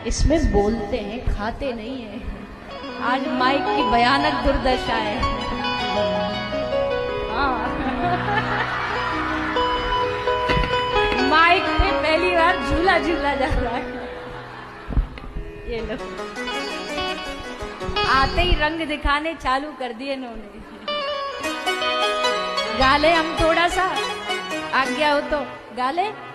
इसमें बोलते हैं, खाते नहीं है। आज माइक की भयानक दुर्दशा है। हाँ। माइक पे पहली बार झूला झूला जा रहा है। ये लो, आते ही रंग दिखाने चालू कर दिए इन्होंने। गाले हम थोड़ा सा, आज्ञा हो तो गाले।